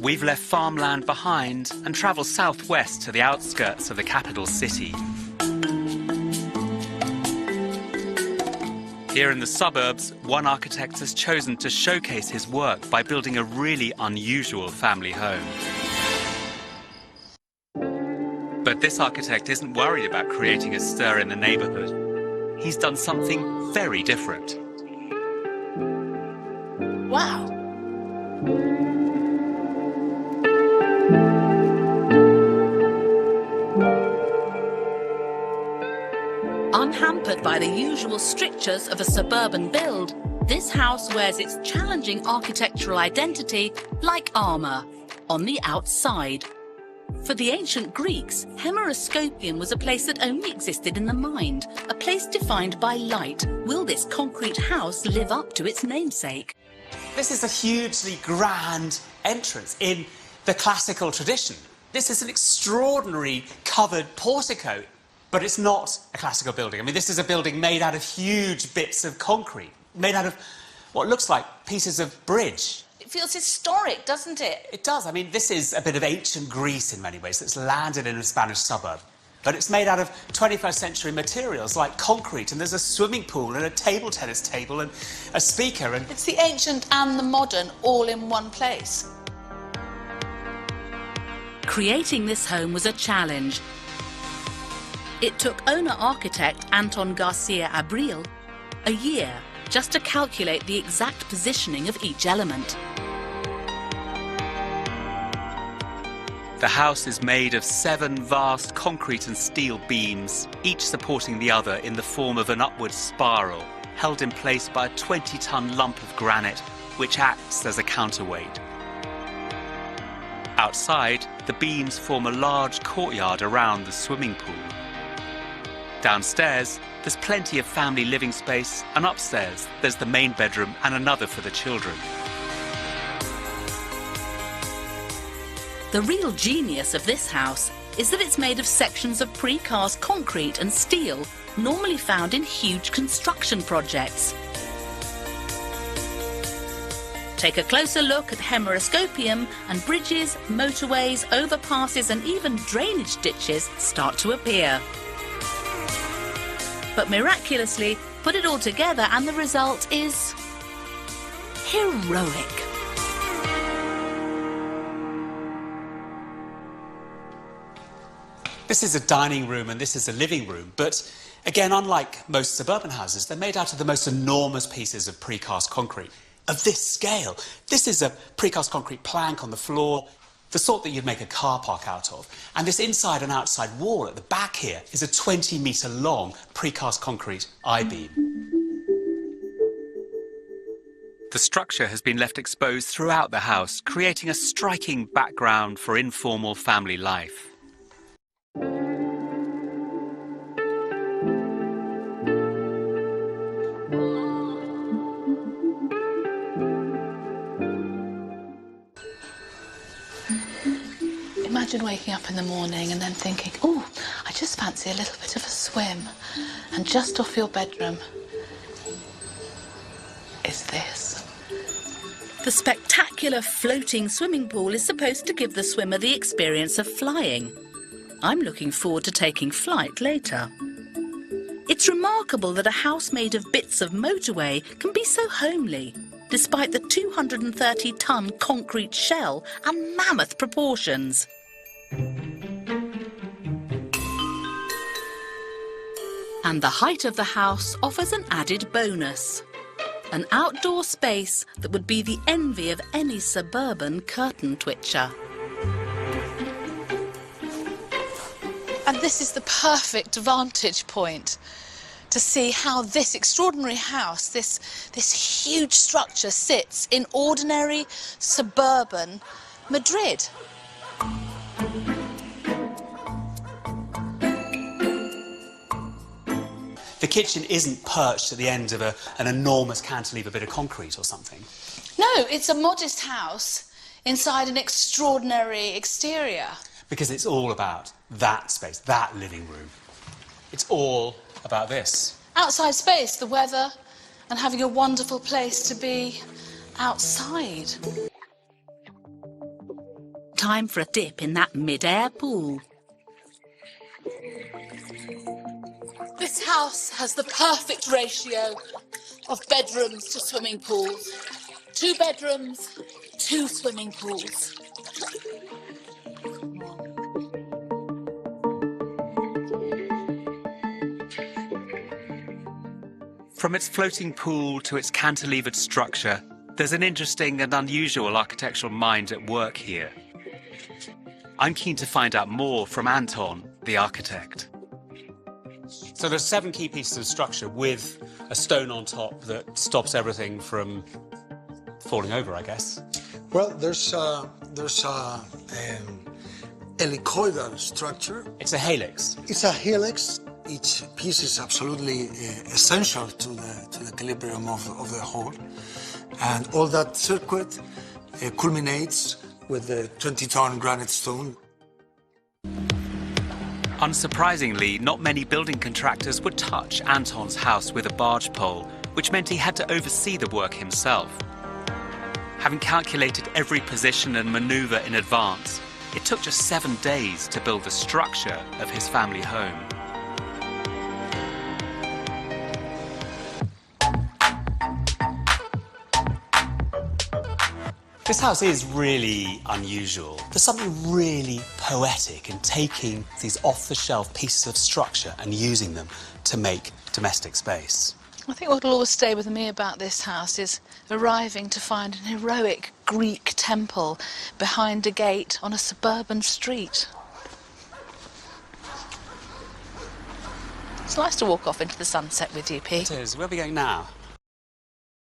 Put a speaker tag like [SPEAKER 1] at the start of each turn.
[SPEAKER 1] we've left farmland behind and travelled southwest to the outskirts of the capital city. Here in the suburbs, one architect has chosen to showcase his work by building a really unusual family home. But this architect isn't worried about creating a stir in the neighbourhood. He's done something very different.
[SPEAKER 2] Wow. Unhampered by the usual strictures of a suburban build, this house wears its challenging architectural identity like armour, on the outside. For the ancient Greeks, Hemeroscopium was a place that only existed in the mind, a place defined by light. Will this concrete house live up to its namesake?
[SPEAKER 3] This is a hugely grand entrance in the classical tradition. This is an extraordinary covered portico, but it's not a classical building. I mean, this is a building made out of huge bits of concrete, made out of what looks like pieces of bridge.
[SPEAKER 2] It feels historic, doesn't it?
[SPEAKER 3] It does. I mean, this is a bit of ancient Greece in many ways that's landed in a Spanish suburb. But it's made out of 21st century materials like concrete, and there's a swimming pool and a table tennis table and a speaker and...
[SPEAKER 2] It's the ancient and the modern all in one place. Creating this home was a challenge. It took owner-architect Anton Garcia Abril a year just to calculate the exact positioning of each element.
[SPEAKER 1] The house is made of 7 vast concrete and steel beams, each supporting the other in the form of an upward spiral, held in place by a 20-ton lump of granite, which acts as a counterweight. Outside, the beams form a large courtyard around the swimming pool. Downstairs, there's plenty of family living space, and upstairs, there's the main bedroom and another for the children.
[SPEAKER 2] The real genius of this house is that it's made of sections of precast concrete and steel normally found in huge construction projects. Take a closer look at Hemeroscopium and bridges, motorways, overpasses and even drainage ditches start to appear. But miraculously, put it all together and the result is heroic.
[SPEAKER 3] This is a dining room and this is a living room, but again, unlike most suburban houses, they're made out of the most enormous pieces of precast concrete. Of this scale, this is a precast concrete plank on the floor, the sort that you'd make a car park out of. And this inside and outside wall at the back here is a 20-metre long precast concrete I-beam.
[SPEAKER 1] The structure has been left exposed throughout the house, creating a striking background for informal family life.
[SPEAKER 2] Imagine waking up in the morning and then thinking, oh, I just fancy a little bit of a swim. And just off your bedroom is this. The spectacular floating swimming pool is supposed to give the swimmer the experience of flying. I'm looking forward to taking flight later. It's remarkable that a house made of bits of motorway can be so homely, despite the 230-ton concrete shell and mammoth proportions. And the height of the house offers an added bonus. An outdoor space that would be the envy of any suburban curtain twitcher. And this is the perfect vantage point to see how this extraordinary house, this huge structure, sits in ordinary suburban Madrid.
[SPEAKER 3] The kitchen isn't perched at the end of an enormous cantilever bit of concrete or something.
[SPEAKER 2] No, it's a modest house inside an extraordinary exterior.
[SPEAKER 3] Because it's all about that space, that living room. It's all about this.
[SPEAKER 2] Outside space, the weather, and having a wonderful place to be outside. time for a dip in that mid-air pool. This house has the perfect ratio of bedrooms to swimming pools. 2 bedrooms, 2 swimming pools.
[SPEAKER 1] From its floating pool to its cantilevered structure, there's an interesting and unusual architectural mind at work here. I'm keen to find out more from Anton, the architect.
[SPEAKER 3] So there's 7 key pieces of structure with a stone on top that stops everything from falling over, I guess.
[SPEAKER 4] Well, there's helicoidal structure.
[SPEAKER 3] It's a helix.
[SPEAKER 4] It's a helix. Each piece is absolutely essential to the equilibrium of the whole. And all that circuit culminates with the 20-ton granite stone.
[SPEAKER 1] Unsurprisingly, not many building contractors would touch Anton's house with a barge pole, which meant he had to oversee the work himself. Having calculated every position and maneuver in advance, it took just 7 days to build the structure of his family home.
[SPEAKER 3] This house is really unusual. There's something really poetic in taking these off-the-shelf pieces of structure and using them to make domestic space.
[SPEAKER 2] I think what will always stay with me about this house is arriving to find an heroic Greek temple behind a gate on a suburban street. It's nice to walk off into the sunset with you, Pete.
[SPEAKER 3] It is. Where are we going now?